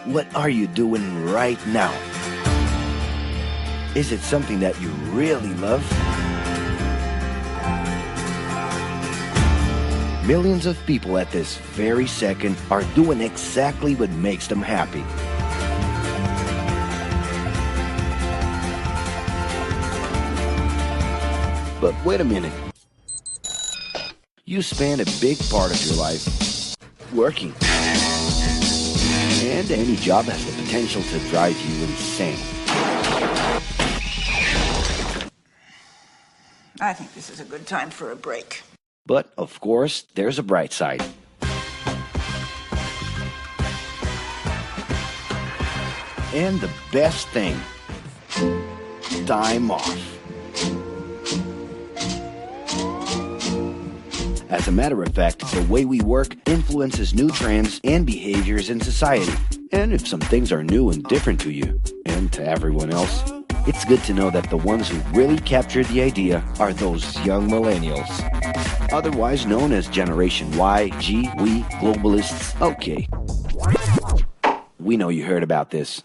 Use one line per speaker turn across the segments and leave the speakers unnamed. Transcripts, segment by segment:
What are you doing right now? Is it something that you really love? Millions of people at this very second are doing exactly what makes them happy. But wait a minute. You spend a big part of your life working. And any job has the potential to drive you insane.
I think this is a good time for a break.
But, of course, there's a bright side. And the best thing, time off. As a matter of fact, the way we work influences new trends and behaviors in society. And if some things are new and different to you, and to everyone else, it's good to know that the ones who really captured the idea are those young millennials. Otherwise known as Generation Y, G, we, globalists. Okay. We know you heard about this.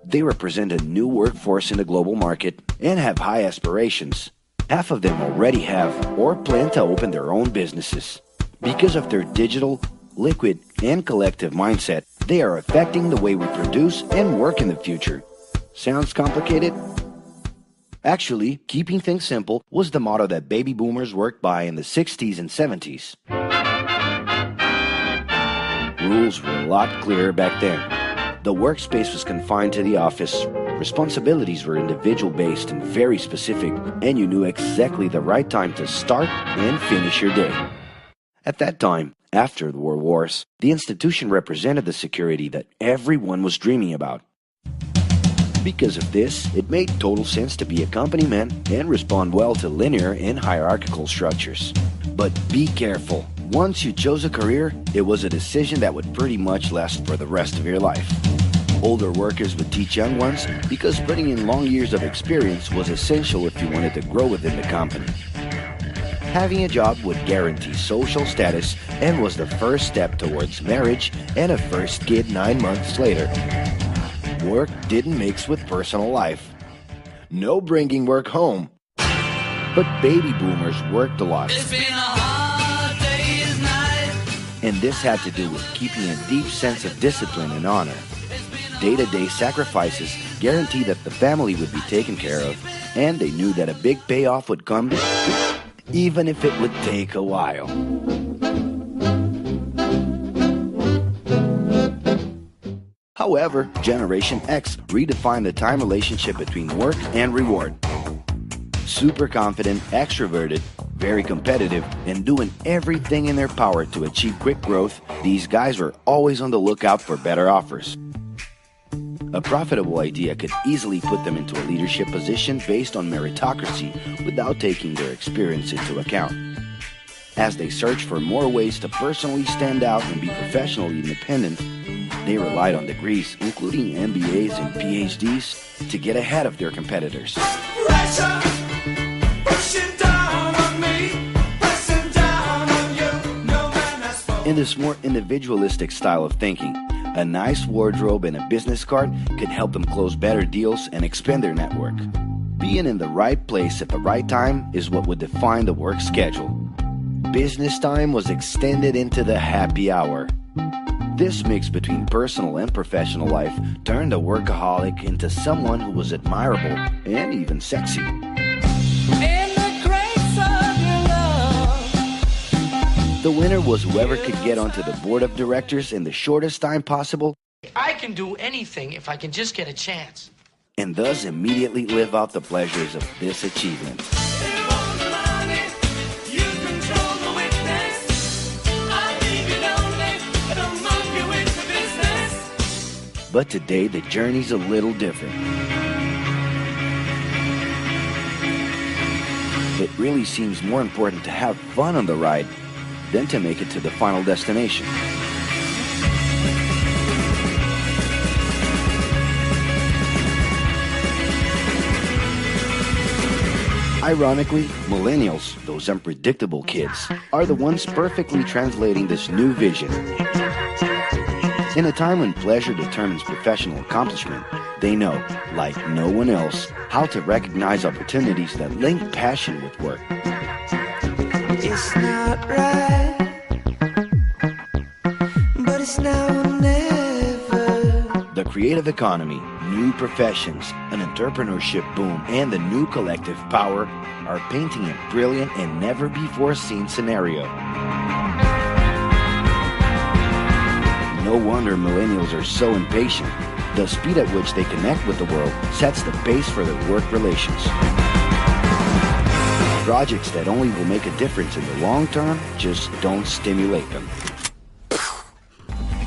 They represent a new workforce in the global market and have high aspirations. Half of them already have or plan to open their own businesses. Because of their digital, liquid, and collective mindset, they are affecting the way we produce and work in the future. Sounds complicated? Actually, keeping things simple was the motto that baby boomers worked by in the 60s and 70s. Rules were a lot clearer back then. The workspace was confined to the office. Responsibilities were individual-based and very specific, and you knew exactly the right time to start and finish your day. At that time, after the World Wars, the institution represented the security that everyone was dreaming about. Because of this, it made total sense to be a company man and respond well to linear and hierarchical structures. But be careful. Once you chose a career, it was a decision that would pretty much last for the rest of your life. Older workers would teach young ones because putting in long years of experience was essential if you wanted to grow within the company. Having a job would guarantee social status and was the first step towards marriage and a first kid 9 months later. Work didn't mix with personal life. No bringing work home. But baby boomers worked a lot.
It's been a hard day's night.
And this had to do with keeping a deep sense of discipline and honor. Day-to-day sacrifices guaranteed that the family would be taken care of, and they knew that a big payoff would come, even if it would take a while. However, Generation X redefined the time relationship between work and reward. Super confident, extroverted, very competitive, and doing everything in their power to achieve quick growth, these guys were always on the lookout for better offers. A profitable idea could easily put them into a leadership position based on meritocracy without taking their experience into account. As they searched for more ways to personally stand out and be professionally independent, they relied on degrees, including MBAs and PhDs, to get ahead of their competitors. In this more individualistic style of thinking, a nice wardrobe and a business card could help them close better deals and expand their network. Being in the right place at the right time is what would define the work schedule. Business time was extended into the happy hour. This mix between personal and professional life turned a workaholic into someone who was admirable and even sexy. The winner was whoever could get onto the board of directors in the shortest time possible.
I can do anything if I can just get a chance.
And thus immediately live out the pleasures of this achievement. But today the journey's a little different. It really seems more important to have fun on the ride than to make it to the final destination. Ironically, millennials, those unpredictable kids, are the ones perfectly translating this new vision. In a time when pleasure determines professional accomplishment, they know, like no one else, how to recognize opportunities that link passion with work.
It's not right, but it's now or never.
The creative economy, new professions, an entrepreneurship boom, and the new collective power are painting a brilliant and never-before-seen scenario. No wonder millennials are so impatient. The speed at which they connect with the world sets the pace for their work relations. Projects that only will make a difference in the long term just don't stimulate them.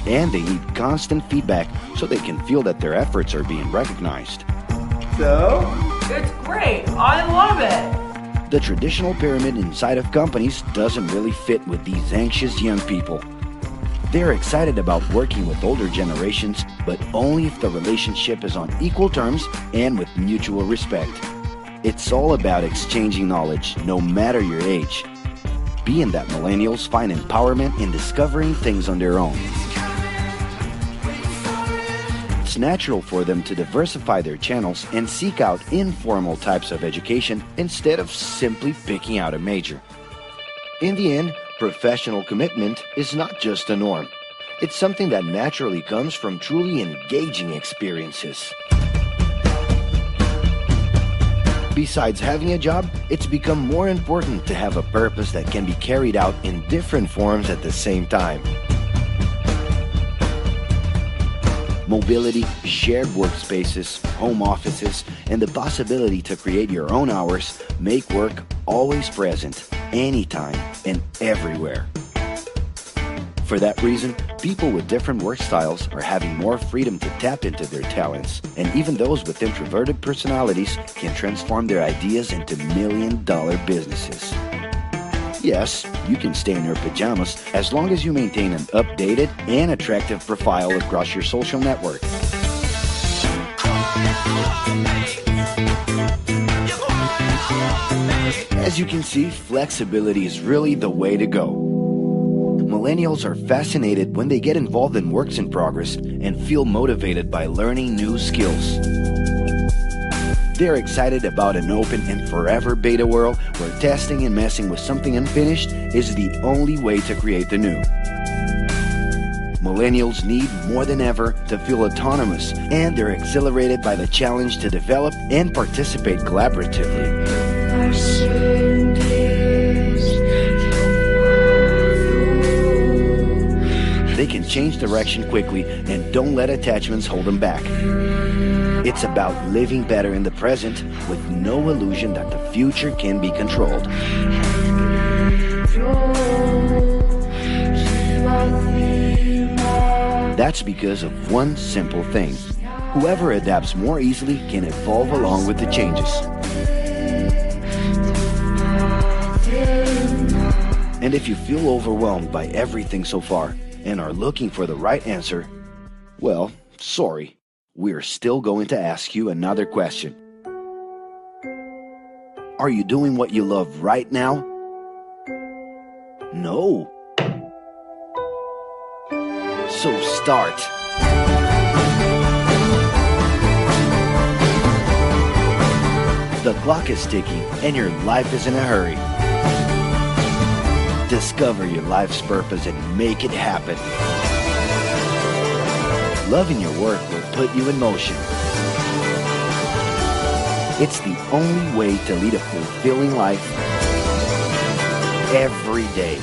And they need constant feedback so they can feel that their efforts are being recognized.
So? It's great. I love it.
The traditional pyramid inside of companies doesn't really fit with these anxious young people. They're excited about working with older generations, but only if the relationship is on equal terms and with mutual respect. It's all about exchanging knowledge, no matter your age. Being that millennials find empowerment in discovering things on their own. It's natural for them to diversify their channels and seek out informal types of education instead of simply picking out a major. In the end, professional commitment is not just a norm. It's something that naturally comes from truly engaging experiences. Besides having a job, it's become more important to have a purpose that can be carried out in different forms at the same time. Mobility, shared workspaces, home offices, and the possibility to create your own hours make work always present, anytime and everywhere. For that reason, people with different work styles are having more freedom to tap into their talents, and even those with introverted personalities can transform their ideas into million-dollar businesses. Yes, you can stay in your pajamas as long as you maintain an updated and attractive profile across your social network. As you can see, flexibility is really the way to go. Millennials are fascinated when they get involved in works in progress and feel motivated by learning new skills. They're excited about an open and forever beta world where testing and messing with something unfinished is the only way to create the new. Millennials need more than ever to feel autonomous, and they're exhilarated by the challenge to develop and participate collaboratively. They can change direction quickly and don't let attachments hold them back. It's about living better in the present with no illusion that the future can be controlled. That's because of one simple thing. Whoever adapts more easily can evolve along with the changes. And if you feel overwhelmed by everything so far and are looking for the right answer, well, sorry. We're still going to ask you another question. Are you doing what you love right now? No. So start. The clock is ticking and your life is in a hurry. Discover your life's purpose and make it happen. Loving your work will put you in motion. It's the only way to lead a fulfilling life every day.